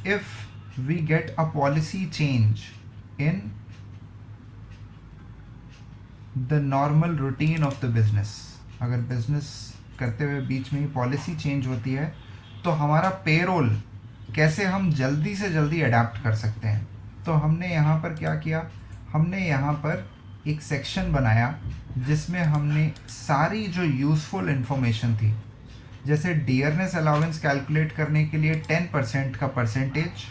if we get a policy change in the normal routine of the business, अगर business करते हुए बीच में ही policy change होती है तो हमारा पेरोल कैसे हम जल्दी से जल्दी अडेप्ट कर सकते हैं। तो हमने यहाँ पर क्या किया, हमने यहाँ पर एक सेक्शन बनाया जिसमें हमने सारी जो यूज़फुल इन्फॉर्मेशन थी, जैसे डियरनेस अलाउंस कैलकुलेट करने के लिए 10% का परसेंटेज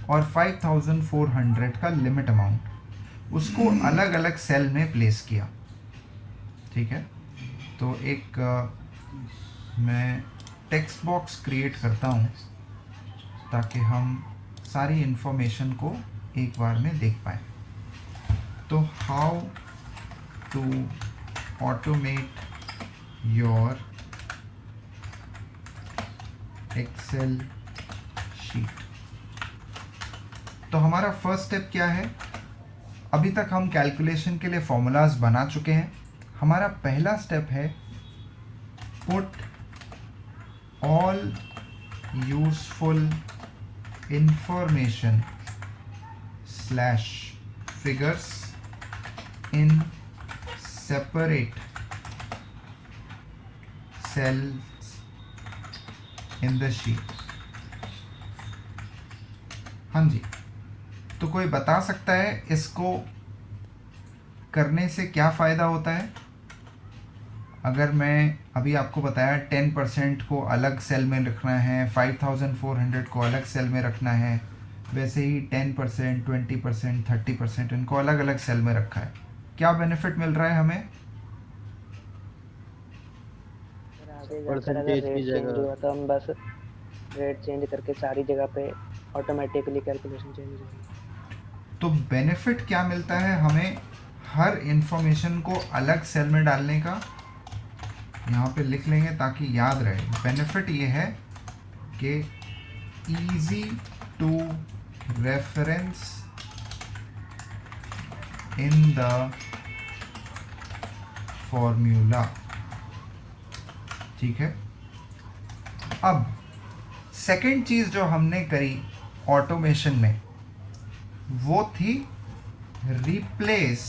और 5400 का लिमिट अमाउंट, उसको अलग अलग सेल में प्लेस किया। ठीक है, तो एक मैं टेक्स्ट बॉक्स क्रिएट करता हूँ ताकि हम सारी इन्फॉर्मेशन को एक बार में देख पाएँ। तो how to automate your Excel sheet. तो हमारा फर्स्ट स्टेप क्या है, अभी तक हम कैलकुलेशन के लिए फॉर्मूलाज बना चुके हैं। हमारा पहला स्टेप है put all useful information slash figures in separate cells in the sheet. हाँ जी, तो कोई बता सकता है इसको करने से क्या फ़ायदा होता है। अगर मैं अभी आपको बताया 10% को अलग सेल में रखना है, 5400 को अलग सेल में रखना है, वैसे ही 10%, 20%, 30% इनको अलग अलग सेल में रखा है, क्या बेनिफिट मिल रहा है हमें। आगे जाकर अगर रेट चेंज हुआ तो हम बस रेट चेंज करके सारी जगह पे ऑटोमेटिकली कैलकुलेशन चेंज हो जाएगी। तो बेनिफिट क्या मिलता है हमें, हर इंफॉर्मेशन को अलग सेल में डालने का। यहाँ पे लिख लेंगे ताकि याद रहे। बेनिफिट ये है कि easy to reference in the formula. ठीक है, अब सेकंड चीज़ जो हमने करी ऑटोमेशन में वो थी replace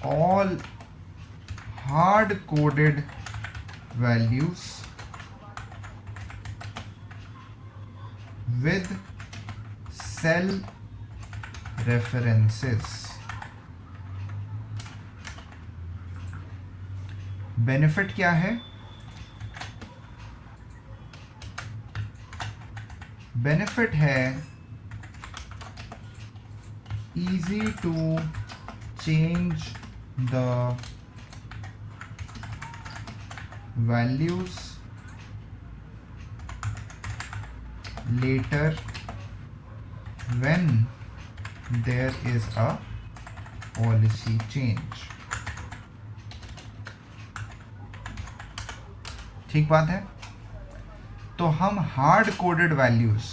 all hard coded values with cell references. Benefit क्या है, बेनिफिट है easy to change the values later when there is a policy change। ठीक बात है। तो हम हार्ड कोडेड वैल्यूज,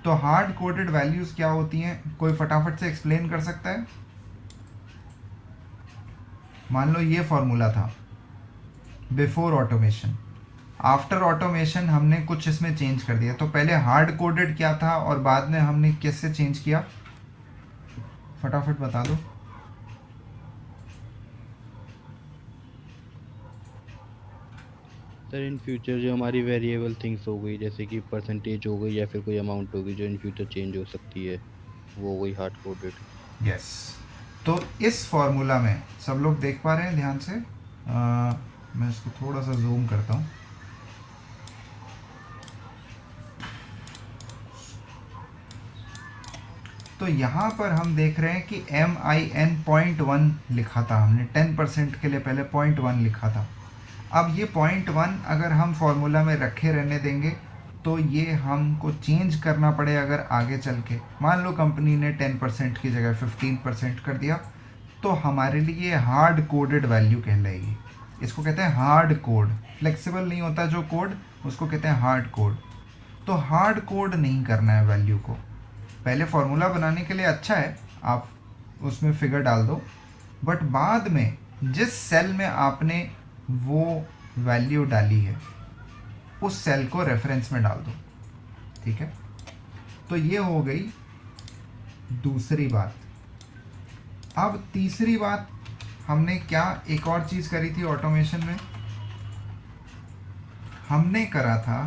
तो हार्ड कोडेड वैल्यूज क्या होती हैं, कोई फटाफट से एक्सप्लेन कर सकता है। मान लो ये फॉर्मूला था बिफोर ऑटोमेशन, आफ्टर ऑटोमेशन हमने कुछ इसमें चेंज कर दिया। तो पहले हार्ड कोडेड क्या था और बाद में हमने कैसे चेंज किया, फटाफट बता दो। सर इन फ्यूचर जो हमारी वेरिएबल थिंग्स हो गई, जैसे कि परसेंटेज हो गई या फिर कोई अमाउंट होगी जो इन फ्यूचर चेंज हो सकती है, वो हो गई हार्ड कोडेड। यस, तो इस फॉर्मूला में सब लोग देख पा रहे हैं ध्यान से। मैं इसको थोड़ा सा जूम करता हूँ। तो यहाँ पर हम देख रहे हैं कि MIN 0.1 लिखा था हमने, 10% के लिए पहले 0.1 लिखा था। अब ये 0.1 अगर हम फॉर्मूला में रखे रहने देंगे तो ये हमको चेंज करना पड़े अगर आगे चल के। मान लो कंपनी ने 10% की जगह 15% कर दिया तो हमारे लिए हार्ड कोडेड वैल्यू कहलाएगी। इसको कहते हैं हार्ड कोड, फ्लेक्सिबल नहीं होता जो कोड, उसको कहते हैं हार्ड कोड। तो हार्ड कोड नहीं करना है वैल्यू को। पहले फॉर्मूला बनाने के लिए अच्छा है आप उसमें फिगर डाल दो, बट बाद में जिस सेल में आपने वो वैल्यू डाली है उस सेल को रेफरेंस में डाल दो। ठीक है, तो ये हो गई दूसरी बात। अब तीसरी बात, हमने क्या एक और चीज़ करी थी ऑटोमेशन में, हमने करा था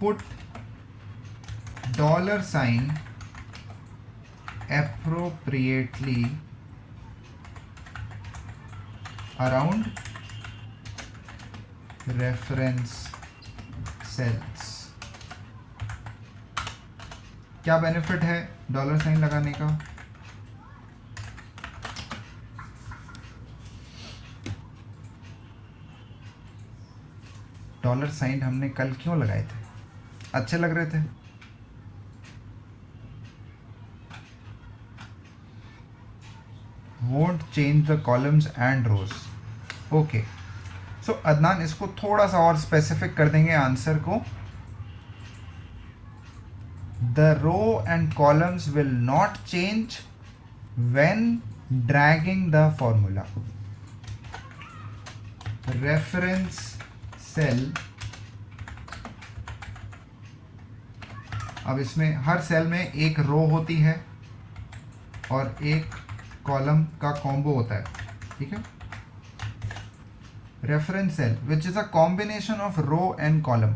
put $, appropriately around reference cells। क्या बेनिफिट है $, लगाने का? $, हमने कल क्यों लगाए थे? अच्छे लग रहे थे। won't change the columns and rows। Okay, so Adnan इसको थोड़ा सा और स्पेसिफिक कर देंगे आंसर को। The row and columns will not change when dragging the formula. Reference cell, अब इसमें हर सेल में एक रो होती है और एक कॉलम का कॉम्बो होता है, ठीक है। Reference cell which is a combination of row and column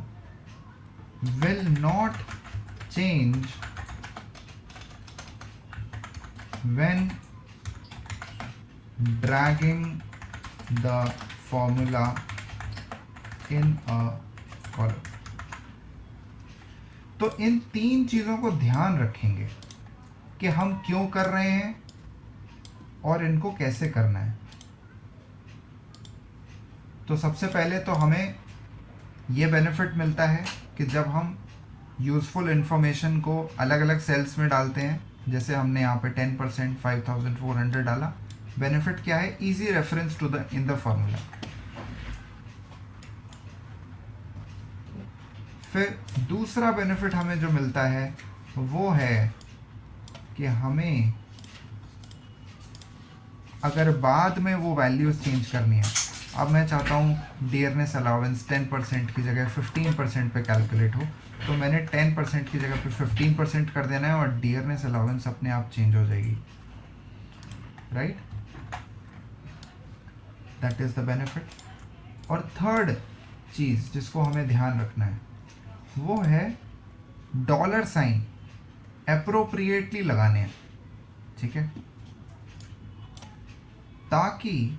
will not change when dragging the formula in a column. तो इन 3 चीजों को ध्यान रखेंगे कि हम क्यों कर रहे हैं और इनको कैसे करना है। तो सबसे पहले तो हमें ये बेनिफिट मिलता है कि जब हम यूज़फुल इंफॉर्मेशन को अलग अलग सेल्स में डालते हैं, जैसे हमने यहाँ पे 10% 5400 डाला, बेनिफिट क्या है? Easy reference to the in the formula. फिर दूसरा बेनिफिट हमें जो मिलता है वो है कि हमें अगर बाद में वो वैल्यूज चेंज करनी है, अब मैं चाहता हूँ डियरनेस अलाउंस 10% की जगह 15% पे कैलकुलेट हो, तो मैंने 10% की जगह पे 15% कर देना है और डियरनेस अलाउंस अपने आप चेंज हो जाएगी, right? That is the benefit. और थर्ड चीज़ जिसको हमें ध्यान रखना है वो है $, एप्रोप्रिएटली लगाने हैं, ठीक है, ताकि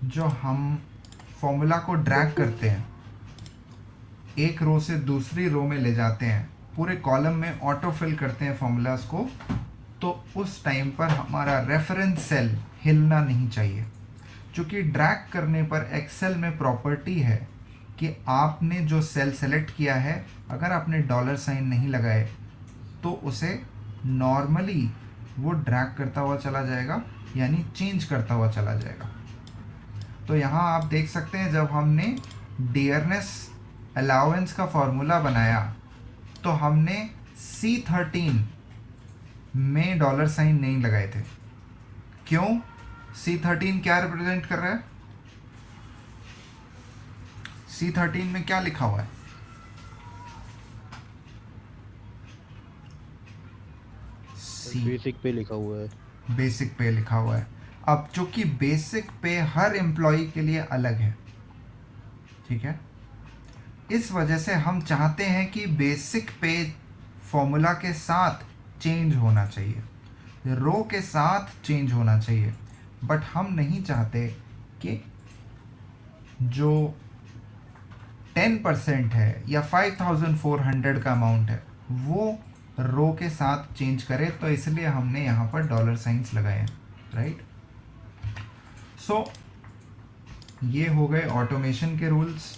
जो हम फॉर्मूला को ड्रैग करते हैं, एक रो से दूसरी रो में ले जाते हैं, पूरे कॉलम में ऑटो फिल करते हैं फॉर्मूलाज को, तो उस टाइम पर हमारा रेफरेंस सेल हिलना नहीं चाहिए। क्योंकि ड्रैग करने पर एक्सेल में प्रॉपर्टी है कि आपने जो सेल सेलेक्ट किया है, अगर आपने $, नहीं लगाए तो उसे नॉर्मली वो ड्रैग करता हुआ चला जाएगा, यानी चेंज करता हुआ चला जाएगा। तो यहाँ आप देख सकते हैं जब हमने डियरनेस अलाउंस का फॉर्मूला बनाया तो हमने C13 में $, नहीं लगाए थे। क्यों? C13 क्या रिप्रेजेंट कर रहा है? C13 में क्या लिखा हुआ है? बेसिक पे लिखा हुआ है। बेसिक पे लिखा हुआ है। अब चूंकि बेसिक पे हर एम्प्लॉय के लिए अलग है, ठीक है, इस वजह से हम चाहते हैं कि बेसिक पे फॉर्मूला के साथ चेंज होना चाहिए, रो के साथ चेंज होना चाहिए, बट हम नहीं चाहते कि जो 10% है या 5400 का अमाउंट है वो रो के साथ चेंज करे, तो इसलिए हमने यहाँ पर $, लगाए हैं, राइट? सो ये हो गए ऑटोमेशन के रूल्स,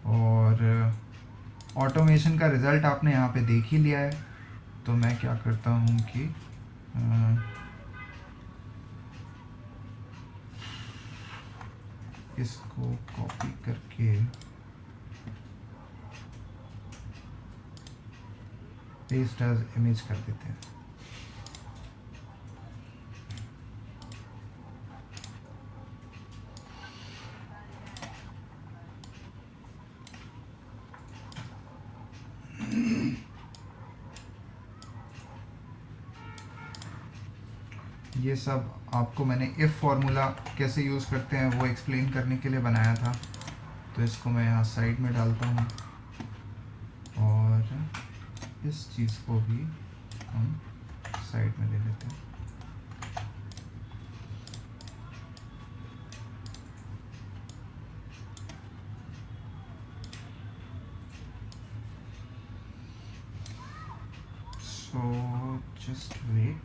और ऑटोमेशन का रिज़ल्ट आपने यहाँ पे देख ही लिया है। तो मैं क्या करता हूँ कि इसको कॉपी करके पेस्ट एज इमेज कर देते हैं। ये सब आपको मैंने इफ़ फार्मूला कैसे यूज़ करते हैं वो एक्सप्लेन करने के लिए बनाया था, तो इसको मैं यहाँ साइड में डालता हूँ और इस चीज़ को भी हम साइड में ले लेते हैं। So just wait.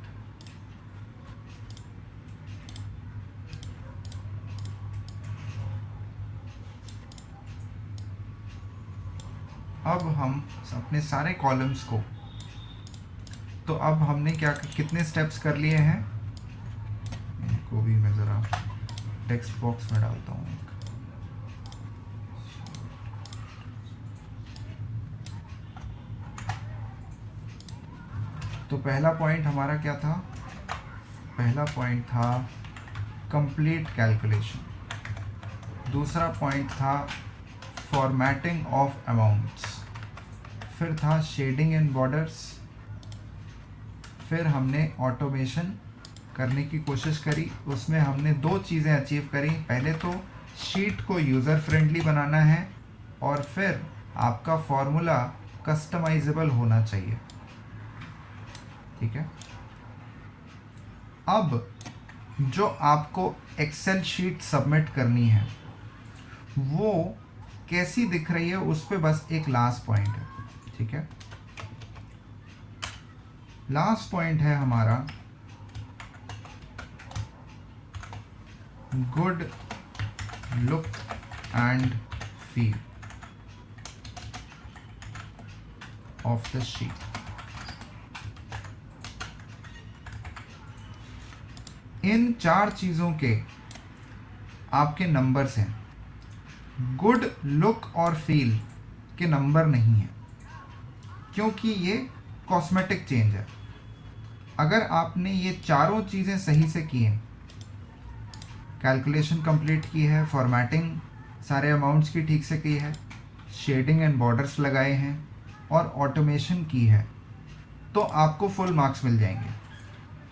अब हम अपने सारे कॉलम्स को, तो अब हमने क्या कितने स्टेप्स कर लिए हैं, इनको भी मैं ज़रा टेक्स्ट बॉक्स में डालता हूँ एक। तो पहला पॉइंट हमारा क्या था? पहला पॉइंट था कंप्लीट कैलकुलेशन। दूसरा पॉइंट था फॉर्मेटिंग ऑफ अमाउंट्स। फिर था शेडिंग एंड बॉर्डर्स। फिर हमने ऑटोमेशन करने की कोशिश करी, उसमें हमने दो चीज़ें अचीव करी। पहले तो शीट को यूज़र फ्रेंडली बनाना है, और फिर आपका फॉर्मूला कस्टमाइजेबल होना चाहिए। ठीक है। अब जो आपको एक्सेल शीट सबमिट करनी है वो कैसी दिख रही है, उस पे बस एक लास्ट पॉइंट है। ठीक है। लास्ट पॉइंट है हमारा good look and feel of the sheet. इन चार चीज़ों के आपके नंबर्स हैं। गुड लुक और फील के नंबर नहीं है, क्योंकि ये कॉस्मेटिक चेंज है। अगर आपने ये चारों चीज़ें सही से की हैं, कैलकुलेशन कंप्लीट की है, फॉर्मेटिंग सारे अमाउंट्स की ठीक से की है, शेडिंग एंड बॉर्डर्स लगाए हैं और ऑटोमेशन की है, तो आपको फुल मार्क्स मिल जाएंगे।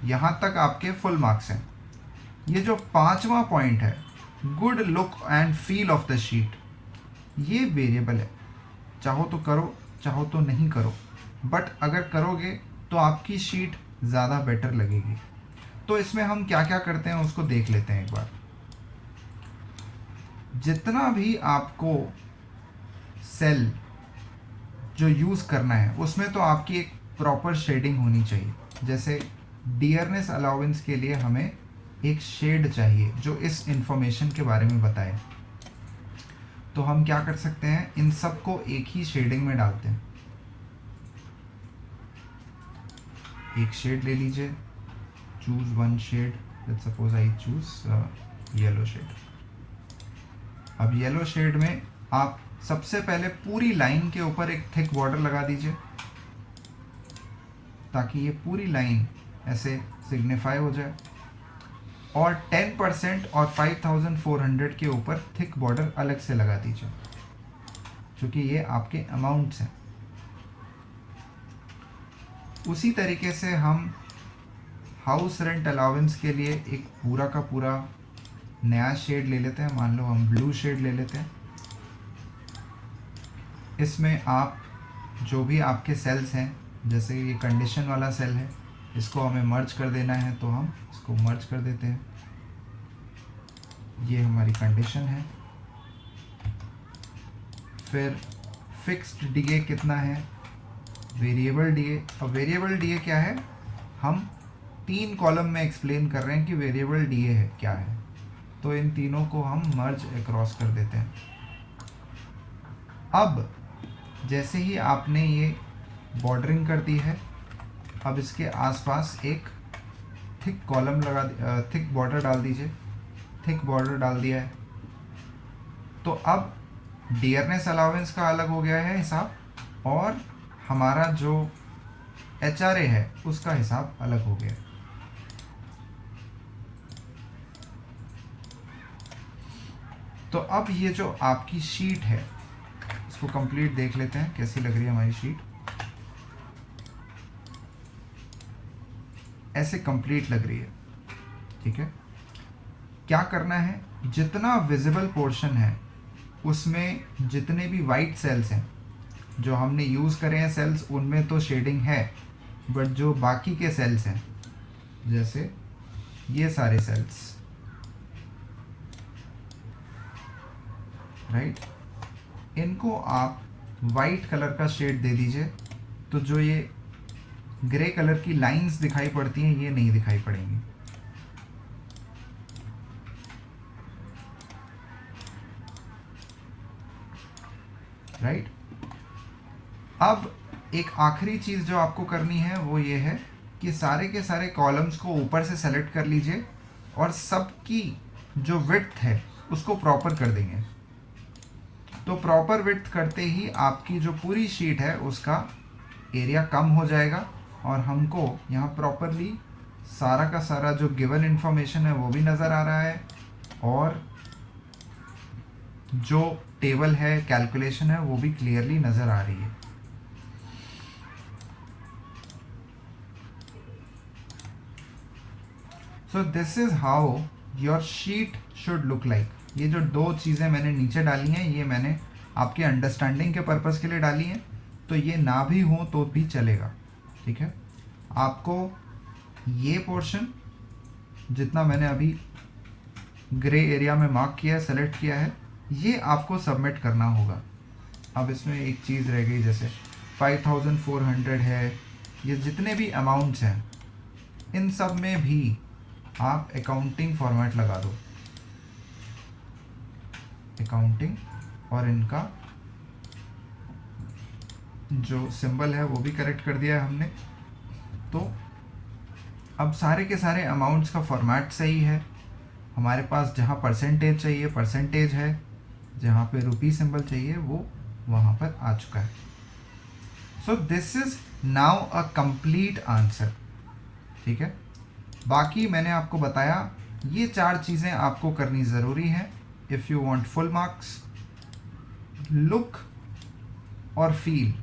यहाँ तक आपके फुल मार्क्स हैं। ये जो पांचवा पॉइंट है, good look and feel of the sheet, ये वेरिएबल है। चाहो तो करो, चाहो तो नहीं करो, बट अगर करोगे तो आपकी शीट ज़्यादा बेटर लगेगी। तो इसमें हम क्या क्या करते हैं उसको देख लेते हैं एक बार। जितना भी आपको सेल जो यूज़ करना है उसमें तो आपकी एक प्रॉपर शेडिंग होनी चाहिए। जैसे डियरनेस अलाउंस के लिए हमें एक शेड चाहिए जो इस इंफॉर्मेशन के बारे में बताए। तो हम क्या कर सकते हैं, इन सब को एक ही शेडिंग में डालते हैं। एक शेड ले लीजिए, choose one shade, let's suppose I choose yellow shade. अब येलो शेड में आप सबसे पहले पूरी लाइन के ऊपर एक थिक बॉर्डर लगा दीजिए, ताकि ये पूरी लाइन ऐसे सिग्निफाई हो जाए। और 10% और 5400 के ऊपर थिक बॉर्डर अलग से लगा दीजिए, क्योंकि ये आपके अमाउंट्स हैं। उसी तरीके से हम हाउस रेंट अलाउंस के लिए एक पूरा का पूरा नया शेड ले लेते हैं। मान लो हम ब्लू शेड ले लेते हैं। इसमें आप जो भी आपके सेल्स हैं, जैसे ये कंडीशन वाला सेल है, इसको हमें मर्ज कर देना है, तो हम इसको मर्ज कर देते हैं। ये हमारी कंडीशन है। फिर फिक्स्ड डीए कितना है, वेरिएबल डीए। अब वेरिएबल डीए क्या है, हम 3 कॉलम में एक्सप्लेन कर रहे हैं कि वेरिएबल डीए है क्या है, तो इन तीनों को हम मर्ज अक्रॉस कर देते हैं। अब जैसे ही आपने ये बॉर्डरिंग कर दी है, अब इसके आसपास एक थिक कॉलम लगा, थिक बॉर्डर डाल दीजिए। थिक बॉर्डर डाल दिया है, तो अब डियरनेस अलाउंस का अलग हो गया है हिसाब, और हमारा जो HRA है उसका हिसाब अलग हो गया। तो अब ये जो आपकी शीट है, इसको कंप्लीट देख लेते हैं कैसी लग रही है हमारी शीट। ऐसे कंप्लीट लग रही है। ठीक है, क्या करना है, जितना विजिबल पोर्शन है उसमें जितने भी वाइट सेल्स हैं जो हमने यूज़ करे हैं सेल्स, उनमें तो शेडिंग है, बट जो बाकी के सेल्स हैं जैसे ये सारे सेल्स, राइट, इनको आप वाइट कलर का शेड दे दीजिए, तो जो ये ग्रे कलर की लाइंस दिखाई पड़ती हैं ये नहीं दिखाई पड़ेंगी। राइट, अब एक आखिरी चीज़ जो आपको करनी है वो ये है कि सारे के सारे कॉलम्स को ऊपर से सेलेक्ट कर लीजिए और सबकी जो विड्थ है उसको प्रॉपर कर देंगे। तो प्रॉपर विड्थ करते ही आपकी जो पूरी शीट है उसका एरिया कम हो जाएगा और हमको यहाँ प्रॉपरली सारा का सारा जो गिवन इंफॉर्मेशन है वो भी नज़र आ रहा है और जो टेबल है, कैलकुलेशन है, वो भी क्लियरली नज़र आ रही है। So this is how your sheet should look like. ये जो दो चीज़ें मैंने नीचे डाली हैं ये मैंने आपके अंडरस्टैंडिंग के पर्पज़ के लिए डाली हैं, तो ये ना भी हो तो भी चलेगा। ठीक है, आपको ये पोर्शन जितना मैंने अभी ग्रे एरिया में मार्क किया है, सेलेक्ट किया है, ये आपको सबमिट करना होगा। अब इसमें एक चीज़ रह गई, जैसे 5400 है, ये जितने भी अमाउंट्स हैं इन सब में भी आप अकाउंटिंग फॉर्मेट लगा दो, अकाउंटिंग, और इनका जो सिंबल है वो भी करेक्ट कर दिया है हमने। तो अब सारे के सारे अमाउंट्स का फॉर्मेट सही है, हमारे पास जहाँ परसेंटेज चाहिए परसेंटेज है, जहाँ पे रुपी सिंबल चाहिए वो वहाँ पर आ चुका है। सो this is now a complete answer. ठीक है, बाकी मैंने आपको बताया ये 4 चीज़ें आपको करनी ज़रूरी है if you want full marks. Look और फील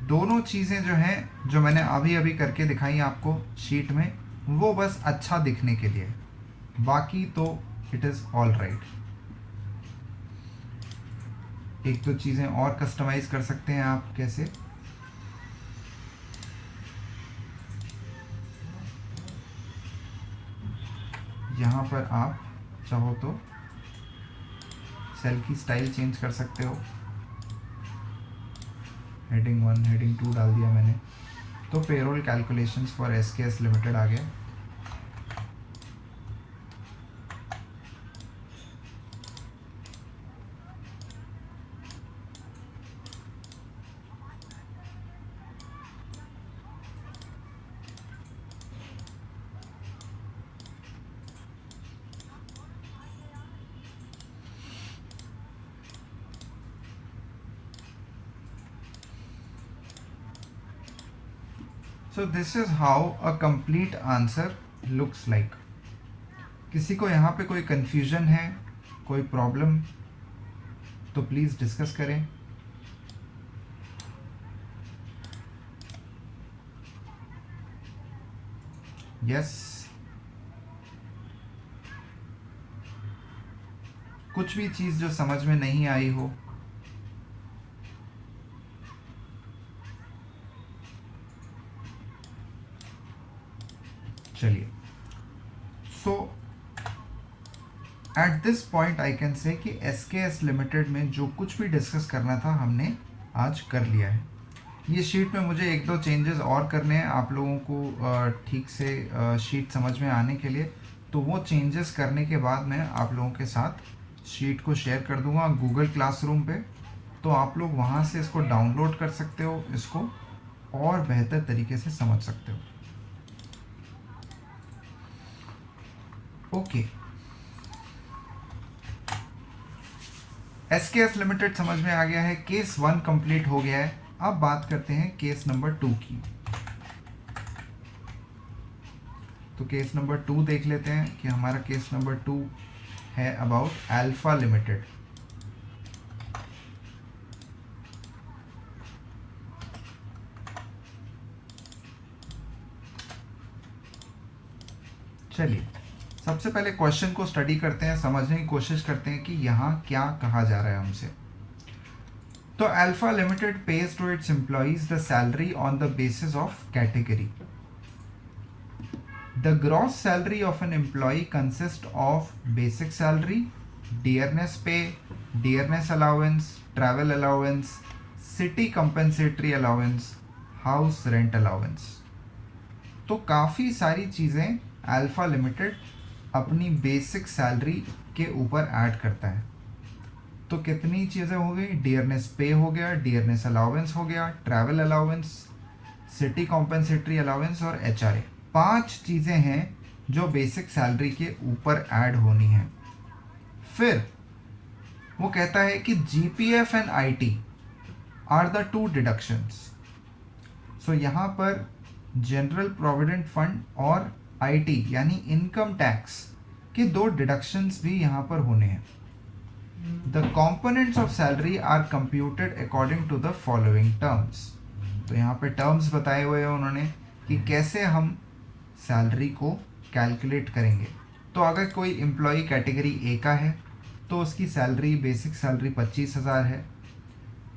दोनों चीज़ें जो हैं, जो मैंने अभी अभी करके दिखाई आपको शीट में, वो बस अच्छा दिखने के लिए, बाकी तो इट इज़ ऑल राइट। एक दो चीज़ें और कस्टमाइज़ कर सकते हैं आप। कैसे? यहाँ पर आप चाहो तो सेल की स्टाइल चेंज कर सकते हो। हेडिंग 1 हेडिंग 2 डाल दिया मैंने, तो payroll calculations for SKS limited आ गया। So this is how a complete answer looks like. किसी को यहाँ पे कोई कंफ्यूजन है, कोई प्रॉब्लम, तो प्लीज़ डिस्कस करें। यस, कुछ भी चीज़ जो समझ में नहीं आई हो, चलिए। So at this point I can say कि एसकेएस लिमिटेड में जो कुछ भी डिस्कस करना था हमने आज कर लिया है। ये शीट में मुझे एक दो चेंजेस और करने हैं आप लोगों को ठीक से शीट समझ में आने के लिए, तो वो चेंजेस करने के बाद मैं आप लोगों के साथ शीट को शेयर कर दूंगा गूगल क्लासरूम पे, तो आप लोग वहाँ से इसको डाउनलोड कर सकते हो, इसको और बेहतर तरीके से समझ सकते हो। ओके, एसकेएस लिमिटेड समझ में आ गया है, केस 1 कंप्लीट हो गया है। अब बात करते हैं केस नंबर 2 की। तो केस नंबर 2 देख लेते हैं कि हमारा केस नंबर 2 है अबाउट अल्फा लिमिटेड। चलिए सबसे पहले क्वेश्चन को स्टडी करते हैं, समझने की कोशिश करते हैं कि यहाँ क्या कहा जा रहा है हमसे। तो alpha limited pays to its employees the salary on the basis of category. The gross salary of an employee consist of basic salary, dearness pay, dearness allowance, travel allowance, city compensatory allowance, house rent allowance. तो काफ़ी सारी चीज़ें alpha limited अपनी basic salary के ऊपर add करता है। तो कितनी चीज़ें हो गई? डियरनेस पे हो गया, डियरनेस अलाउंस हो गया, travel allowance, city compensatory allowance और HRA। 5 चीज़ें हैं जो बेसिक सैलरी के ऊपर ऐड होनी है। फिर वो कहता है कि GPF and IT are the 2 deductions. So यहाँ पर जनरल प्रोविडेंट फंड और IT यानी इनकम टैक्स के 2 डिडक्शंस भी यहाँ पर होने हैं। The components of salary are computed according to the following terms. तो यहाँ पे टर्म्स बताए हुए हैं उन्होंने कि कैसे हम सैलरी को कैलकुलेट करेंगे। तो अगर कोई एम्प्लॉय कैटेगरी A का है तो उसकी सैलरी बेसिक सैलरी 25,000 है,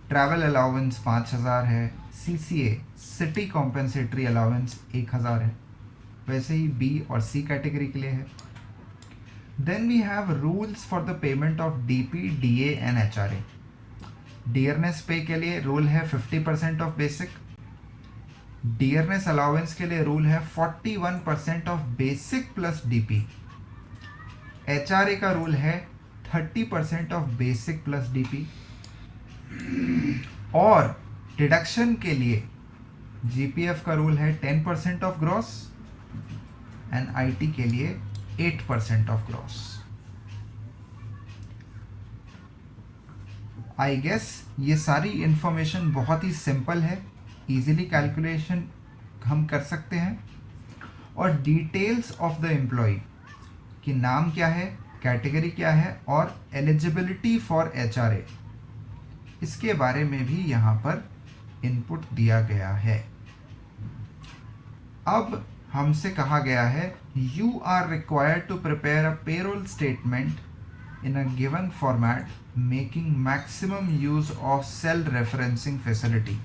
ट्रैवल अलाउंस 5,000 है, CCA सिटी कॉम्पनसेटरी अलाउंस 1,000 है। वैसे ही B और C कैटेगरी के लिए है। Then we have rules for the payment of DP, DA and HRA। Dearness pay के लिए रूल है 50% ऑफ बेसिक। डियरनेस अलाउंस के लिए रूल है 41% of basic plus DP। HRA का रूल है 30% ऑफ बेसिक प्लस DP। और डिडक्शन के लिए GPF का रूल है 10% ऑफ ग्रॉस एंड IT के लिए 8% ऑफ ग्रॉस। आई गेस ये सारी इंफॉर्मेशन बहुत ही सिंपल है, इजीली कैलकुलेशन हम कर सकते हैं। और डिटेल्स ऑफ द एम्प्लॉय कि नाम क्या है, कैटेगरी क्या है और एलिजिबिलिटी फॉर HRA, इसके बारे में भी यहाँ पर इनपुट दिया गया है। अब हमसे कहा गया है you are required to prepare a payroll statement in a given format making maximum use of cell referencing facility.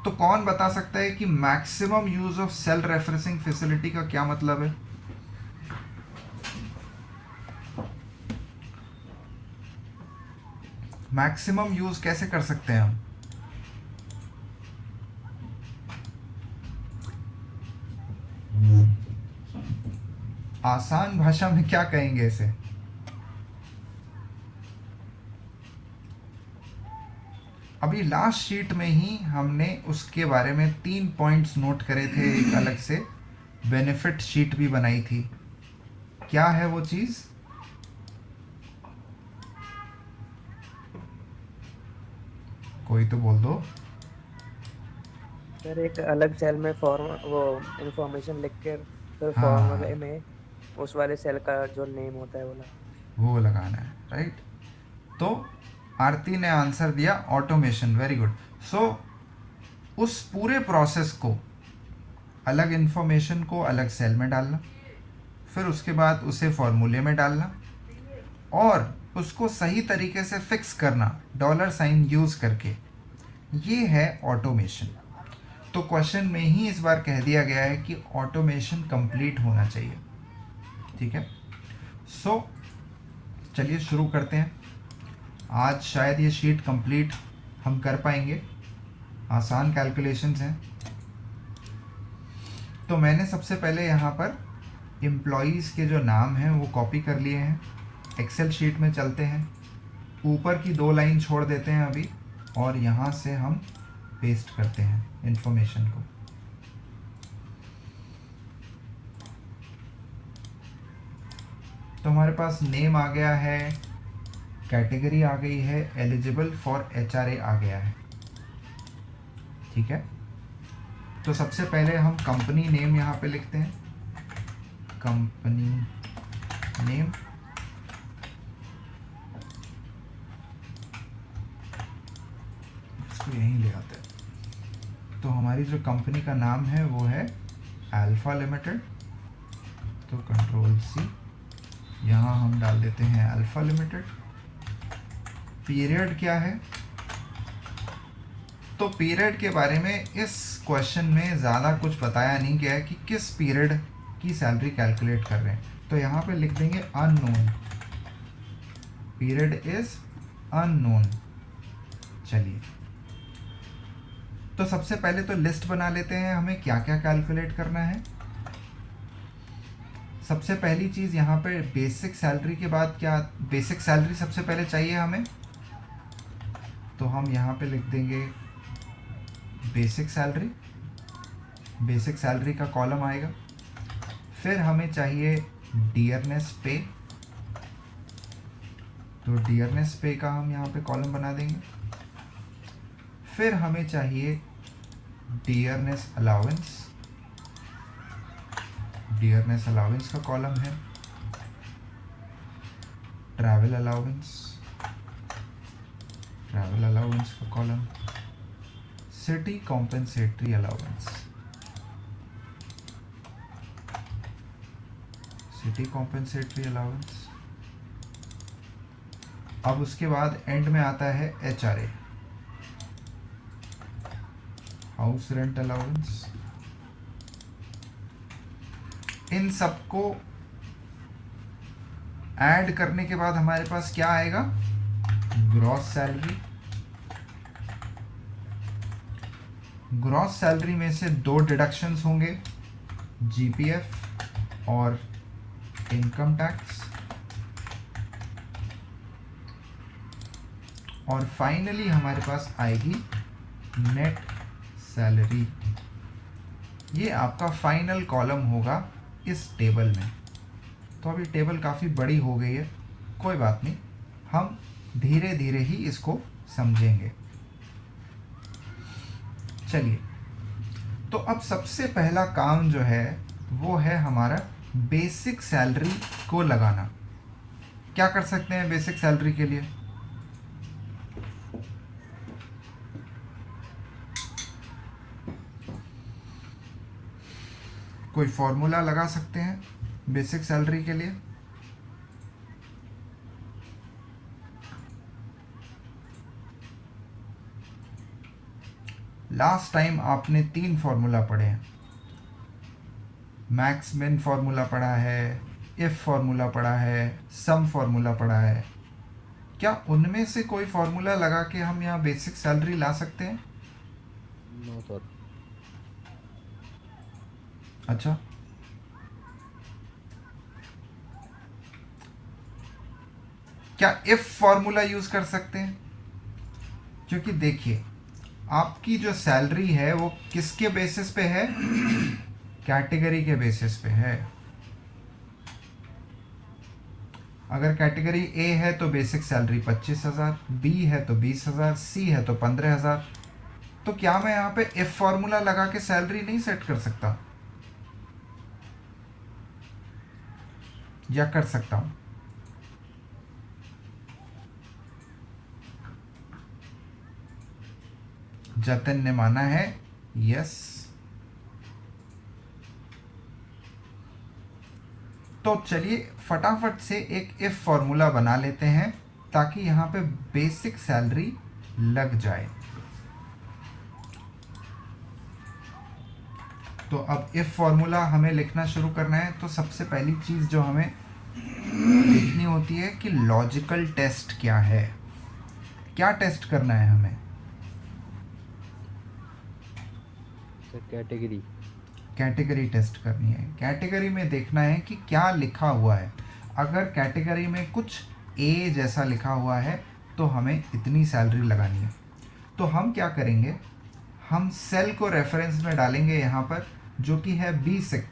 तो कौन बता सकता है कि maximum use of cell referencing facility का क्या मतलब है? मैक्सिमम यूज कैसे कर सकते हैं हम? आसान भाषा में क्या कहेंगे इसे? अभी लास्ट शीट में ही हमने उसके बारे में 3 पॉइंट्स नोट करे थे, एक अलग से बेनिफिट शीट भी बनाई थी। क्या है वो चीज? कोई तो बोल दो। सर एक अलग सेल में फॉर्म वो इंफॉर्मेशन लिख कर फिर हाँ, फॉर्मूले में उस वाले सेल का जो नेम होता है वो लगाना है, राइट। तो आरती ने आंसर दिया ऑटोमेशन, वेरी गुड। सो उस पूरे प्रोसेस को, अलग इंफॉर्मेशन को अलग सेल में डालना, फिर उसके बाद उसे फॉर्मूले में डालना और उसको सही तरीके से फिक्स करना $साइन यूज़ करके, ये है ऑटोमेशन। तो क्वेश्चन में ही इस बार कह दिया गया है कि ऑटोमेशन कंप्लीट होना चाहिए, ठीक है। सो चलिए शुरू करते हैं। आज शायद ये शीट कंप्लीट हम कर पाएंगे, आसान कैलकुलेशंस हैं। तो मैंने सबसे पहले यहाँ पर एम्प्लॉयज़ के जो नाम हैं वो कॉपी कर लिए हैं। एक्सेल शीट में चलते हैं, ऊपर की 2 लाइन छोड़ देते हैं अभी और यहाँ से हम पेस्ट करते हैं इंफॉर्मेशन को। तो हमारे पास नेम आ गया है, कैटेगरी आ गई है, एलिजिबल फॉर HRA आ गया है, ठीक है। तो सबसे पहले हम कंपनी नेम यहाँ पे लिखते हैं, कंपनी नेम। इसको यहीं ले आते हैं। तो हमारी जो कंपनी का नाम है वो है अल्फा लिमिटेड। तो कंट्रोल सी, यहाँ हम डाल देते हैं अल्फा लिमिटेड। पीरियड क्या है? तो पीरियड के बारे में इस क्वेश्चन में ज़्यादा कुछ बताया नहीं गया है कि किस पीरियड की सैलरी कैलकुलेट कर रहे हैं, तो यहाँ पे लिख देंगे अननोन, पीरियड इज अननोन। चलिए, तो सबसे पहले तो लिस्ट बना लेते हैं हमें क्या क्या कैलकुलेट करना है। सबसे पहली चीज़ यहाँ पे बेसिक सैलरी के बाद क्या, बेसिक सैलरी सबसे पहले चाहिए हमें, तो हम यहाँ पे लिख देंगे बेसिक सैलरी, बेसिक सैलरी का कॉलम आएगा। फिर हमें चाहिए डियरनेस पे, तो डियरनेस पे का हम यहाँ पे कॉलम बना देंगे। फिर हमें चाहिए डियरनेस अलाउंस, डियरनेस अलाउंस का कॉलम है। ट्रैवल अलाउंस, ट्रैवल अलाउंस का column. City compensatory allowance, city compensatory allowance. अब उसके बाद एंड में आता है HRA, हाउस रेंट अलाउंस। इन सबको ऐड करने के बाद हमारे पास क्या आएगा, ग्रॉस सैलरी। ग्रॉस सैलरी में से दो डिडक्शंस होंगे, GPF और इनकम टैक्स। और फाइनली हमारे पास आएगी नेट सैलरी। ये आपका फाइनल कॉलम होगा इस टेबल में। तो अभी टेबल काफ़ी बड़ी हो गई है, कोई बात नहीं, हम धीरे धीरे ही इसको समझेंगे। चलिए, तो अब सबसे पहला काम जो है वो है हमारा बेसिक सैलरी को लगाना। क्या कर सकते हैं बेसिक सैलरी के लिए? कोई फॉर्मूला लगा सकते हैं बेसिक सैलरी के लिए? लास्ट टाइम आपने 3 फॉर्मूला पढ़े हैं, मैक्स मिन फॉर्मूला पढ़ा है, इफ फॉर्मूला पढ़ा है, सम फॉर्मूला पढ़ा है। क्या उनमें से कोई फॉर्मूला लगा के हम यहाँ बेसिक सैलरी ला सकते हैं? No sir. अच्छा, क्या इफ फॉर्मूला यूज कर सकते हैं? क्योंकि देखिए, आपकी जो सैलरी है वो किसके बेसिस पे है, कैटेगरी के बेसिस पे है। अगर कैटेगरी ए है तो बेसिक सैलरी 25,000, बी है तो 20,000, सी है तो 15,000। तो क्या मैं यहाँ पे इफ फॉर्मूला लगा के सैलरी नहीं सेट कर सकता, या कर सकता हूं? जतिन ने माना है यस। तो चलिए फटाफट से एक इफ फॉर्मूला बना लेते हैं ताकि यहाँ पे बेसिक सैलरी लग जाए। तो अब इफ फॉर्मूला हमें लिखना शुरू करना है, तो सबसे पहली चीज़ जो हमें देखनी होती है कि लॉजिकल टेस्ट क्या है। क्या टेस्ट करना है हमें? कैटेगरी, कैटेगरी टेस्ट करनी है। कैटेगरी में देखना है कि क्या लिखा हुआ है। अगर कैटेगरी में कुछ ए जैसा लिखा हुआ है तो हमें इतनी सैलरी लगानी है। तो हम क्या करेंगे, हम सेल को रेफरेंस में डालेंगे यहाँ पर, जो कि है B6।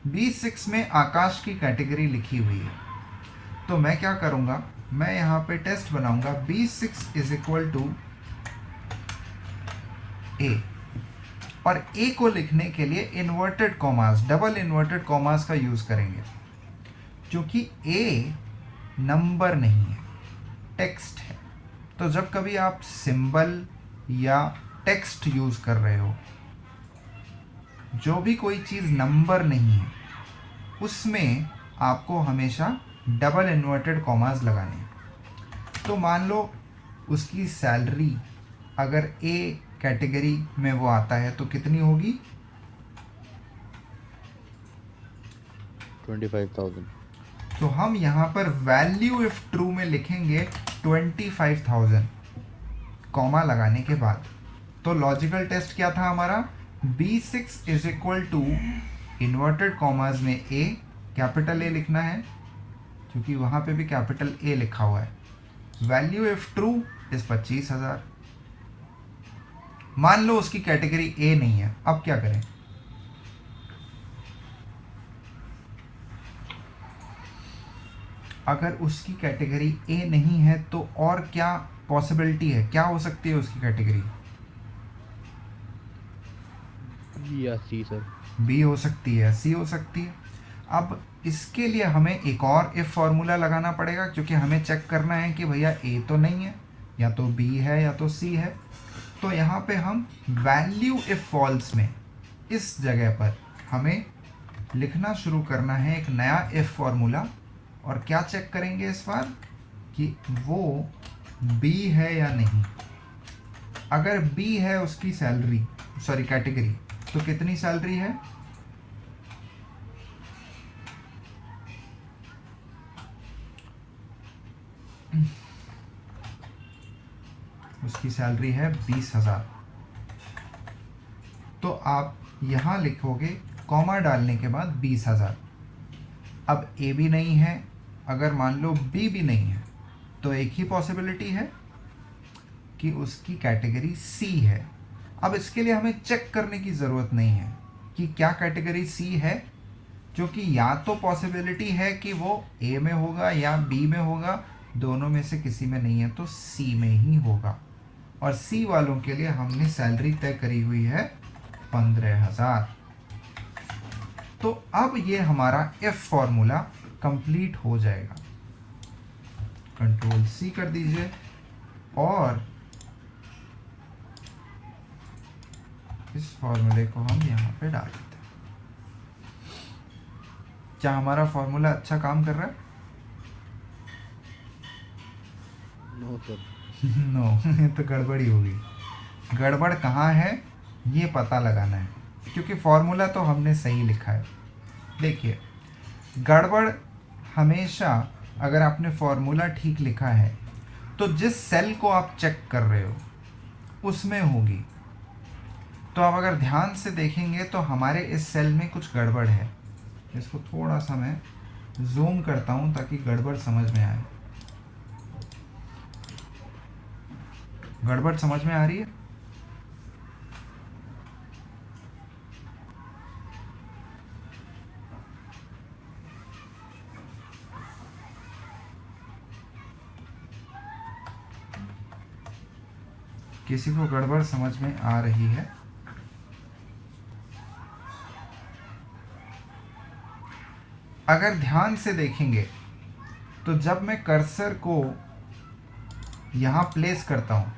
B6 में आकाश की कैटेगरी लिखी हुई है। तो मैं क्या करूँगा, मैं यहाँ पे टेस्ट बनाऊँगा B6 is equal to A, और ए को लिखने के लिए inverted commas, double inverted commas का यूज़ करेंगे, क्योंकि ए नंबर नहीं है, टेक्स्ट है। तो जब कभी आप सिंबल या टेक्स्ट यूज़ कर रहे हो, जो भी कोई चीज़ नंबर नहीं है उसमें आपको हमेशा डबल इन्वर्टेड कॉमास लगाने हैं। तो मान लो उसकी सैलरी अगर ए कैटेगरी में वो आता है तो कितनी होगी? 25,000। तो हम यहाँ पर वैल्यू इफ ट्रू में लिखेंगे 25,000 कॉमा लगाने के बाद। तो लॉजिकल टेस्ट क्या था हमारा? B6 is equal to inverted commas में ए, कैपिटल ए लिखना है क्योंकि वहाँ पे भी कैपिटल ए लिखा हुआ है। Value if true is 25,000। मान लो उसकी कैटेगरी ए नहीं है, अब क्या करें? अगर उसकी कैटेगरी ए नहीं है तो और क्या पॉसिबिलिटी है, क्या हो सकती है उसकी कैटेगरी? या सी सर। बी हो सकती है, सी हो सकती है। अब इसके लिए हमें एक और इफ फॉर्मूला लगाना पड़ेगा क्योंकि हमें चेक करना है कि भैया ए तो नहीं है, या तो बी है या तो सी है। तो यहाँ पे हम वैल्यू इफ फॉल्स में इस जगह पर हमें लिखना शुरू करना है एक नया इफ फॉर्मूला। और क्या चेक करेंगे इस बार कि वो बी है या नहीं। अगर बी है उसकी सैलरी, सॉरी कैटेगरी, तो कितनी सैलरी है? उसकी सैलरी है 20,000। तो आप यहाँ लिखोगे कॉमा डालने के बाद 20,000। अब ए भी नहीं है, अगर मान लो बी भी नहीं है, तो एक ही पॉसिबिलिटी है कि उसकी कैटेगरी सी है। अब इसके लिए हमें चेक करने की ज़रूरत नहीं है कि क्या कैटेगरी सी है, क्योंकि या तो पॉसिबिलिटी है कि वो ए में होगा या बी में होगा, दोनों में से किसी में नहीं है तो सी में ही होगा। और सी वालों के लिए हमने सैलरी तय करी हुई है 15,000। तो अब ये हमारा इफ फॉर्मूला कंप्लीट हो जाएगा। कंट्रोल सी कर दीजिए और इस फॉर्मूले को हम यहाँ पे डाल देते हैं। क्या हमारा फॉर्मूला अच्छा काम कर रहा है? No sir. नो ये तो गड़बड़ी होगी। गड़बड़ कहाँ है ये पता लगाना है, क्योंकि फॉर्मूला तो हमने सही लिखा है। देखिए, गड़बड़ हमेशा अगर आपने फॉर्मूला ठीक लिखा है तो जिस सेल को आप चेक कर रहे हो उसमें होगी। तो आप अगर ध्यान से देखेंगे तो हमारे इस सेल में कुछ गड़बड़ है। इसको थोड़ा सा मैं जूम करता हूँ ताकि गड़बड़ समझ में आए। गड़बड़ समझ में आ रही है? किसी को गड़बड़ समझ में आ रही है? अगर ध्यान से देखेंगे तो जब मैं कर्सर को यहाँ प्लेस करता हूँ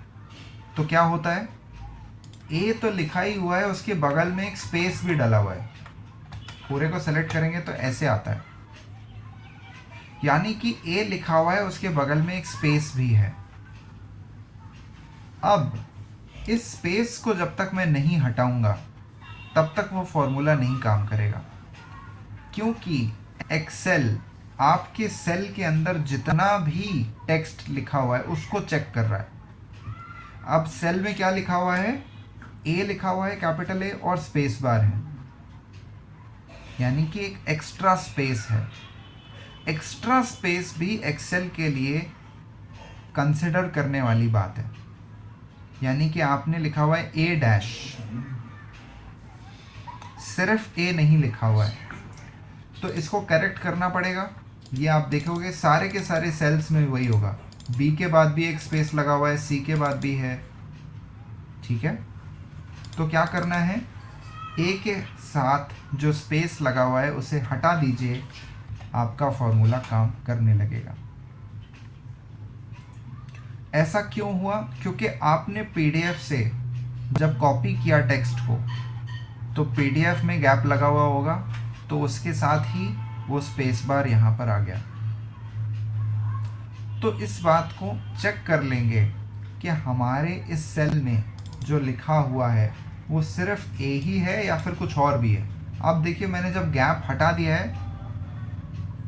तो क्या होता है? ए तो लिखा ही हुआ है, उसके बगल में एक स्पेस भी डला हुआ है। पूरे को सेलेक्ट करेंगे तो ऐसे आता है, यानी कि ए लिखा हुआ है, उसके बगल में एक स्पेस भी है। अब इस स्पेस को जब तक मैं नहीं हटाऊंगा तब तक वो फॉर्मूला नहीं काम करेगा, क्योंकि एक्सेल आपके सेल के अंदर जितना भी टेक्स्ट लिखा हुआ है उसको चेक कर रहा है। अब सेल में क्या लिखा हुआ है? ए लिखा हुआ है, कैपिटल ए, और स्पेस बार है, यानी कि एक एक्स्ट्रा स्पेस है। एक्स्ट्रा स्पेस भी एक्सेल के लिए कंसिडर करने वाली बात है, यानी कि आपने लिखा हुआ है ए डैश, सिर्फ ए नहीं लिखा हुआ है, तो इसको करेक्ट करना पड़ेगा। ये आप देखोगे सारे के सारे सेल्स में वही होगा। बी के बाद भी एक स्पेस लगा हुआ है, सी के बाद भी है, ठीक है। तो क्या करना है, ए के साथ जो स्पेस लगा हुआ है उसे हटा दीजिए, आपका फॉर्मूला काम करने लगेगा। ऐसा क्यों हुआ? क्योंकि आपने पीडीएफ से जब कॉपी किया टेक्स्ट को तो पीडीएफ में गैप लगा हुआ होगा, तो उसके साथ ही वो स्पेस बार यहाँ पर आ गया। तो इस बात को चेक कर लेंगे कि हमारे इस सेल में जो लिखा हुआ है वो सिर्फ ए ही है या फिर कुछ और भी है। अब देखिए मैंने जब गैप हटा दिया है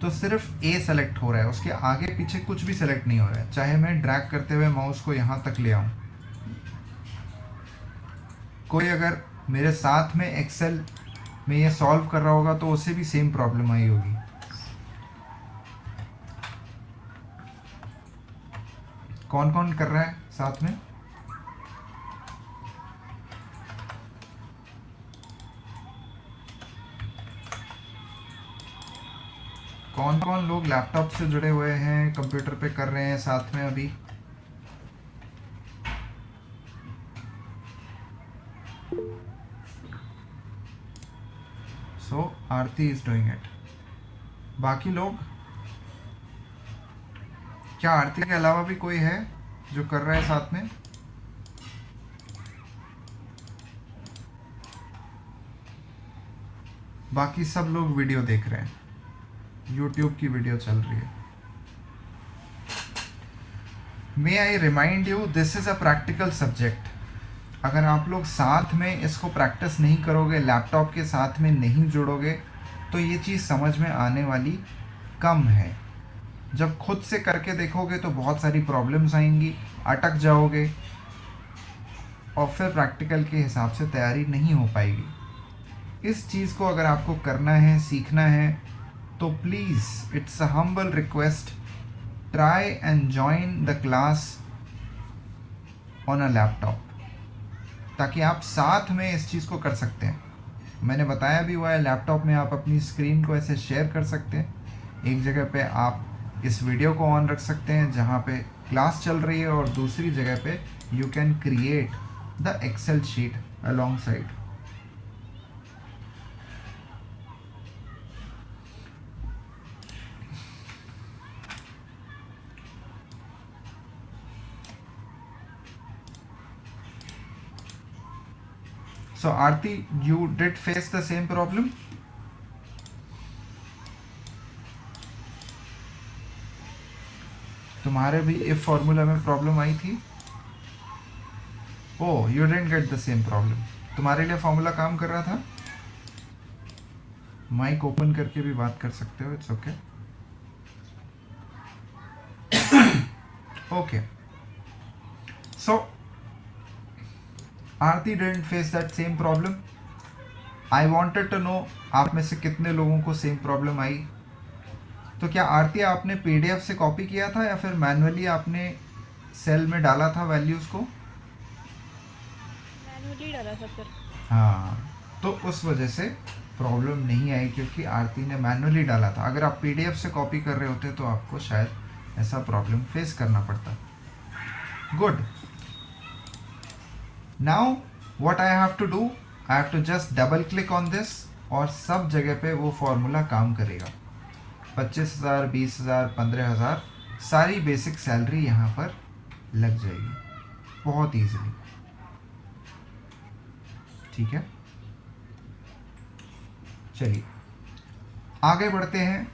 तो सिर्फ ए सेलेक्ट हो रहा है, उसके आगे पीछे कुछ भी सेलेक्ट नहीं हो रहा है, चाहे मैं ड्रैग करते हुए माउस को यहाँ तक ले आऊँ। कोई अगर मेरे साथ में एक्सेल में ये सॉल्व कर रहा होगा तो उसे भी सेम प्रॉब्लम आई होगी। कौन कौन कर रहा है साथ में? कौन कौन लोग लैपटॉप से जुड़े हुए हैं, कंप्यूटर पे कर रहे हैं साथ में अभी? सो आरती इज डूइंग इट। बाकी लोग, क्या आरती के अलावा भी कोई है जो कर रहा है साथ में? बाकी सब लोग वीडियो देख रहे हैं, YouTube की वीडियो चल रही है। May I remind you, this is a practical subject. अगर आप लोग साथ में इसको प्रैक्टिस नहीं करोगे, लैपटॉप के साथ में नहीं जुड़ोगे, तो ये चीज़ समझ में आने वाली कम है। जब खुद से करके देखोगे तो बहुत सारी प्रॉब्लम्स आएंगी, अटक जाओगे और फिर प्रैक्टिकल के हिसाब से तैयारी नहीं हो पाएगी। इस चीज़ को अगर आपको करना है, सीखना है, तो please it's a humble request, try and join the class on a laptop, ताकि आप साथ में इस चीज़ को कर सकते हैं। मैंने बताया भी हुआ है, लैपटॉप में आप अपनी स्क्रीन को ऐसे शेयर कर सकते हैं। एक जगह पे आप इस वीडियो को ऑन रख सकते हैं जहाँ पे क्लास चल रही है, और दूसरी जगह पे you can create the Excel sheet alongside. So Aarti, you did face the same problem? तुम्हारे भी इफ फॉर्मूला में प्रॉब्लम आई थी? Oh, you didn't get the same problem. तुम्हारे लिए फॉर्मूला काम कर रहा था? माइक ओपन करके भी बात कर सकते हो, it's okay. Okay, so Aarti didn't face that same problem. I wanted to know आप में से कितने लोगों को सेम प्रॉब्लम आई। तो क्या आरती आपने पीडीएफ से कॉपी किया था या फिर मैन्युअली आपने सेल में डाला था वैल्यूज़ को? मैन्युअली डाला था सर। हाँ, तो उस वजह से प्रॉब्लम नहीं आई, क्योंकि आरती ने मैन्युअली डाला था। अगर आप पीडीएफ से कॉपी कर रहे होते तो आपको शायद ऐसा प्रॉब्लम फेस करना पड़ता। Good. Now what I have to do, I have to just double click on this और सब जगह पे वो फॉर्मूला काम करेगा। 25,000, 20,000, 15,000 सारी बेसिक सैलरी यहाँ पर लग जाएगी बहुत ईजिली। ठीक है, चलिए आगे बढ़ते हैं।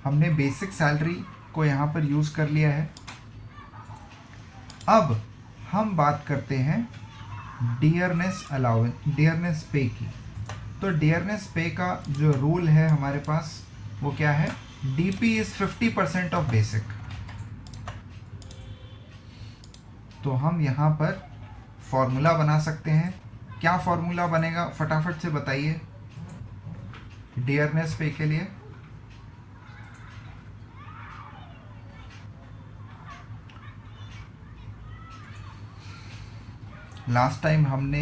हमने बेसिक सैलरी को यहाँ पर यूज़ कर लिया है। अब हम बात करते हैं डियरनेस अलाउंस, डियरनेस पे की। तो डियरनेस पे का जो रूल है हमारे पास वो क्या है? DP is 50% of basic. तो हम यहाँ पर फॉर्मूला बना सकते हैं। क्या फॉर्मूला बनेगा फटाफट से बताइए डियरनेस पे के लिए। लास्ट टाइम हमने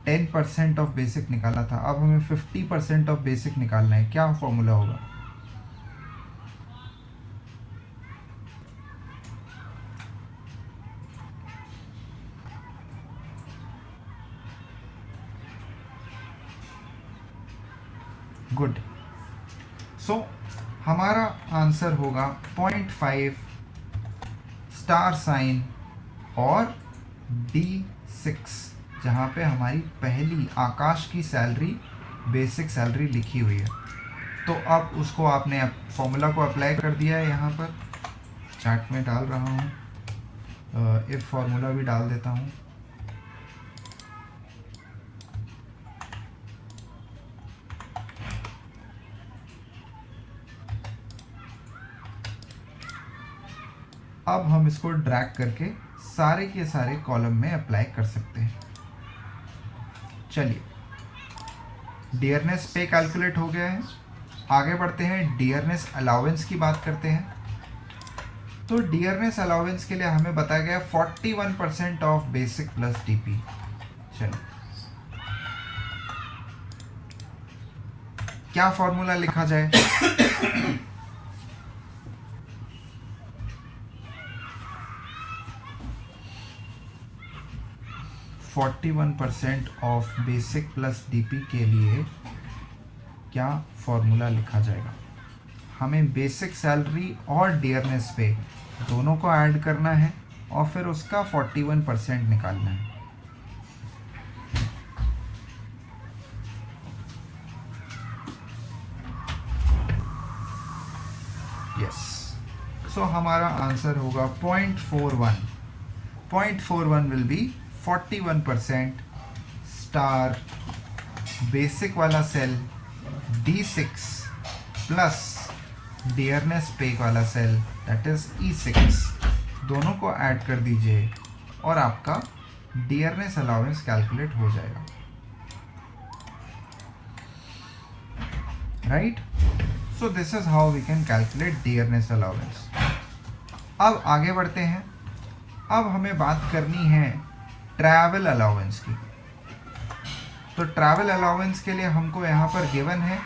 10% ऑफ बेसिक निकाला था, अब हमें 50% ऑफ बेसिक निकालना है। क्या फॉर्मूला होगा? गुड। सो हमारा आंसर होगा 0.5 स्टार साइन और D6, जहाँ पे हमारी पहली आकाश की सैलरी बेसिक सैलरी लिखी हुई है। तो अब उसको आपने फॉर्मूला को अप्लाई कर दिया है, यहाँ पर चार्ट में डाल रहा हूँ, इफ फॉर्मूला भी डाल देता हूँ। अब हम इसको ड्रैग करके सारे के सारे कॉलम में अप्लाई कर सकते हैं। चलिए, डियरनेस पे कैलकुलेट हो गया है। आगे बढ़ते हैं, डियरनेस अलाउंस की बात करते हैं। तो डियरनेस अलाउंस के लिए हमें बताया गया 41% ऑफ बेसिक प्लस डीपी। चलिए, क्या फॉर्मूला लिखा जाए? 41% ऑफ बेसिक प्लस डीपी के लिए क्या फॉर्मूला लिखा जाएगा? हमें बेसिक सैलरी और डियरनेस पे दोनों को ऐड करना है और फिर उसका 41% निकालना है। यस, सो हमारा आंसर होगा 0.41। 0.41 विल बी 41% स्टार बेसिक वाला सेल D6 प्लस डियरनेस पे वाला सेल दैट इज E6, दोनों को ऐड कर दीजिए और आपका डियरनेस अलाउंस कैलकुलेट हो जाएगा। Right, so this is how we can calculate dearness allowance. अब आगे बढ़ते हैं। अब हमें बात करनी है ट्रैवल अलाउंस की। तो ट्रैवल अलाउंस के लिए हमको यहाँ पर गिवन है,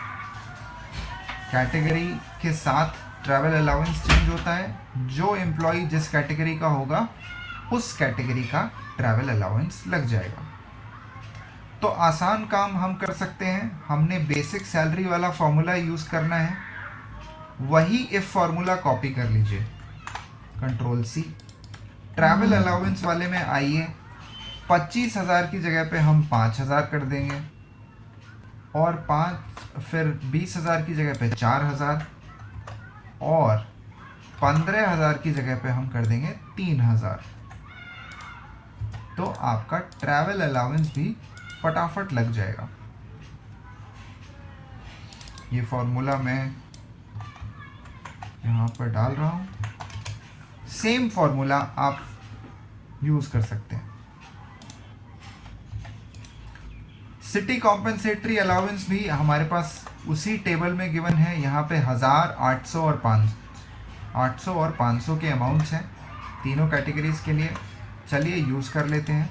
कैटेगरी के साथ ट्रैवल अलाउंस चेंज होता है। जो एम्प्लॉय जिस कैटेगरी का होगा उस कैटेगरी का ट्रैवल अलाउंस लग जाएगा। तो आसान काम हम कर सकते हैं, हमने बेसिक सैलरी वाला फॉर्मूला यूज़ करना है। वही इफ फॉर्मूला कॉपी कर लीजिए, कंट्रोल C। ट्रैवल अलाउंस वाले में आइए, 25,000 की जगह पे हम 5,000 कर देंगे और फिर 20,000 की जगह पे 4,000 और 15,000 की जगह पे हम कर देंगे 3,000। तो आपका ट्रैवल अलाउंस भी फटाफट लग जाएगा। ये फॉर्मूला मैं यहाँ पर डाल रहा हूँ। सेम फॉर्मूला आप यूज कर सकते हैं। सिटी कॉम्पेंसेटरी अलाउंस भी हमारे पास उसी टेबल में गिवन है। यहाँ पे 1000, 800 और 500 के अमाउंट्स हैं तीनों कैटेगरीज के लिए। चलिए यूज कर लेते हैं।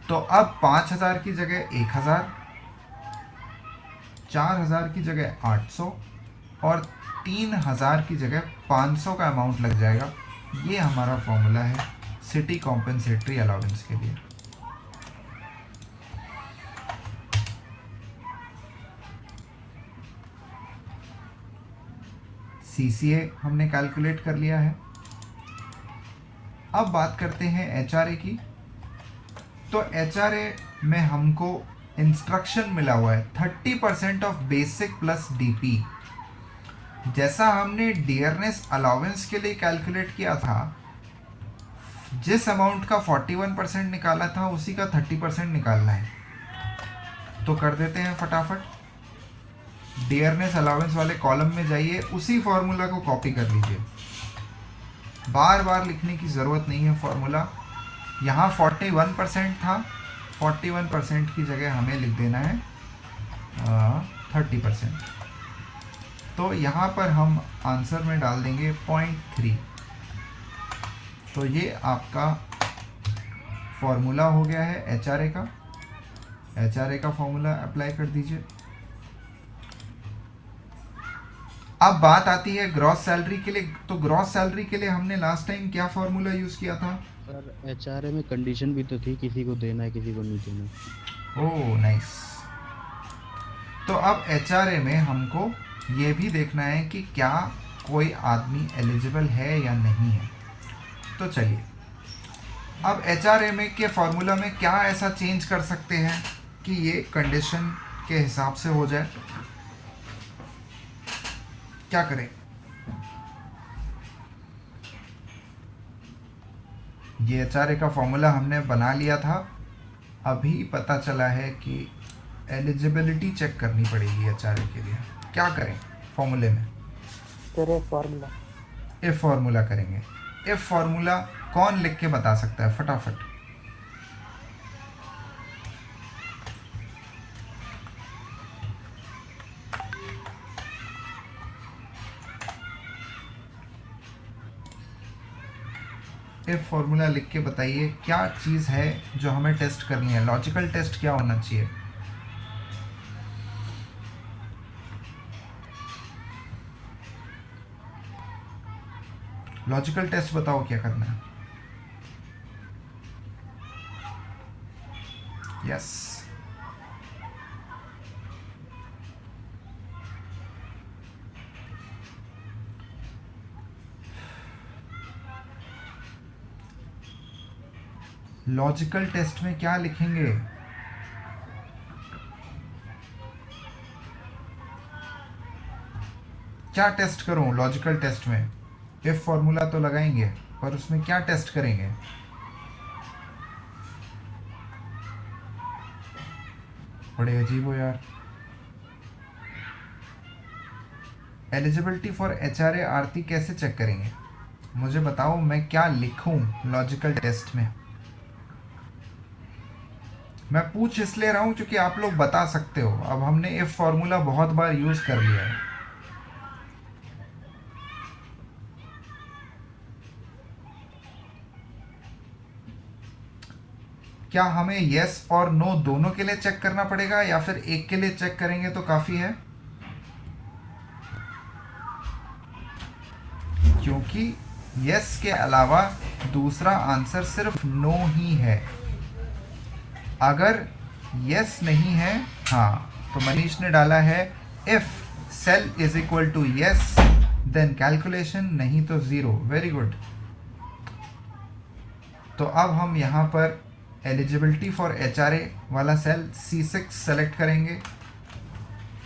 तो अब 5,000 की जगह 1,000, 4,000 की जगह 800 और 3,000 की जगह 500 का अमाउंट लग जाएगा। ये हमारा फॉर्मूला है सिटी कॉम्पेंसेटरी अलाउंस के लिए। CCA हमने कैलकुलेट कर लिया है। अब बात करते हैं HRA की। तो HRA में हमको इंस्ट्रक्शन मिला हुआ है 30% ऑफ बेसिक प्लस DP। जैसा हमने डियरनेस अलाउंस के लिए कैलकुलेट किया था, जिस अमाउंट का 41% निकाला था उसी का 30% निकालना है। तो कर देते हैं फटाफट। डियरनेस अलाउंस वाले कॉलम में जाइए, उसी फॉर्मूला को कॉपी कर लीजिए। बार बार लिखने की ज़रूरत नहीं है फॉर्मूला। यहाँ 41% था, 41% की जगह हमें लिख देना है 30%। तो यहाँ पर हम आंसर में डाल देंगे 0.3। तो ये आपका फॉर्मूला हो गया है HRA का। HRA का फॉर्मूला अप्लाई कर दीजिए। अब बात आती है ग्रॉस सैलरी के लिए। तो ग्रॉस सैलरी के लिए हमने लास्ट टाइम क्या फॉर्मूला यूज़ किया था? सर HRA में कंडीशन भी तो थी, किसी को देना है किसी को नहीं देना। Oh nice. तो अब HRA में हमको ये भी देखना है कि क्या कोई आदमी एलिजिबल है या नहीं है। तो चलिए, अब HRA में के फॉर्मूला में क्या ऐसा चेंज कर सकते हैं कि ये कंडीशन के हिसाब से हो जाए। क्या करें? ये एचआरए का फॉर्मूला हमने बना लिया था, अभी पता चला है कि एलिजिबिलिटी चेक करनी पड़ेगी एचआरए के लिए। क्या करें फॉर्मूले में? तेरे फॉर्मूला इफ फॉर्मूला करेंगे। इफ फॉर्मूला कौन लिख के बता सकता है फटाफट? इफ फॉर्मूला लिख के बताइए क्या चीज़ है जो हमें टेस्ट करनी है। लॉजिकल टेस्ट क्या होना चाहिए? लॉजिकल टेस्ट बताओ क्या करना है। यस, लॉजिकल टेस्ट में क्या लिखेंगे? क्या टेस्ट करूं लॉजिकल टेस्ट में? इफ फॉर्मूला तो लगाएंगे, पर उसमें क्या टेस्ट करेंगे? बड़े अजीब हो यार। एलिजिबिलिटी फॉर एचआरए आरती कैसे चेक करेंगे? मुझे बताओ मैं क्या लिखूं लॉजिकल टेस्ट में? मैं पूछ इसलिए रहा हूं क्योंकि आप लोग बता सकते हो। अब हमने इफ फॉर्मूला बहुत बार यूज कर लिया है। क्या हमें यस और नो दोनों के लिए चेक करना पड़ेगा या फिर एक के लिए चेक करेंगे तो काफी है? क्योंकि यस के अलावा दूसरा आंसर सिर्फ नो ही है। अगर यस नहीं है, हाँ, तो मनीष ने डाला है if cell is equal to yes then calculation, नहीं तो जीरो। Very good. तो अब हम यहाँ पर एलिजिबिलिटी फॉर एचआरए वाला सेल C6 सेलेक्ट करेंगे,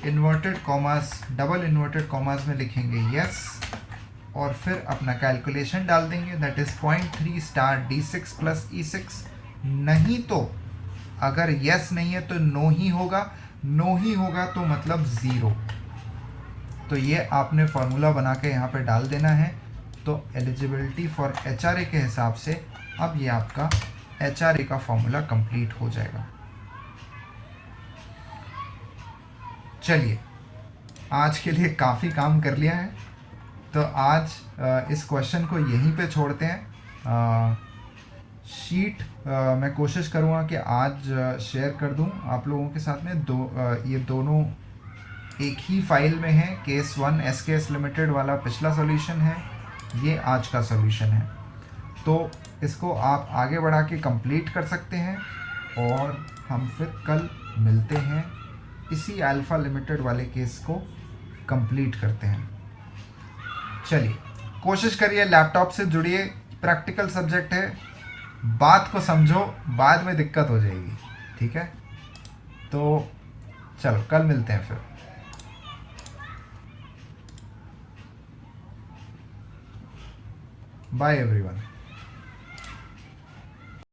inverted commas, double inverted commas में लिखेंगे यस और फिर अपना कैलकुलेशन डाल देंगे, that is 0.3 star D6 plus E6। नहीं तो अगर यस नहीं है तो नो ही होगा, नो ही होगा तो मतलब ज़ीरो। तो ये आपने फॉर्मूला बना के यहाँ पे डाल देना है। तो एलिजिबिलिटी फॉर एचआरए के हिसाब से अब ये आपका एचआरए का फॉर्मूला कंप्लीट हो जाएगा। चलिए, आज के लिए काफ़ी काम कर लिया है, तो आज इस क्वेश्चन को यहीं पे छोड़ते हैं। शीट मैं कोशिश करूँगा कि आज शेयर कर दूँ आप लोगों के साथ में। ये दोनों एक ही फाइल में है। केस 1 SKS लिमिटेड वाला पिछला सॉल्यूशन है, ये आज का सॉल्यूशन है। तो इसको आप आगे बढ़ा के कंप्लीट कर सकते हैं और हम फिर कल मिलते हैं, इसी अल्फ़ा लिमिटेड वाले केस को कंप्लीट करते हैं। चलिए, कोशिश करिए, लैपटॉप से जुड़िए, प्रैक्टिकल सब्जेक्ट है, बात को समझो, बाद में दिक्कत हो जाएगी। ठीक है, तो चलो कल मिलते हैं फिर। Bye everyone.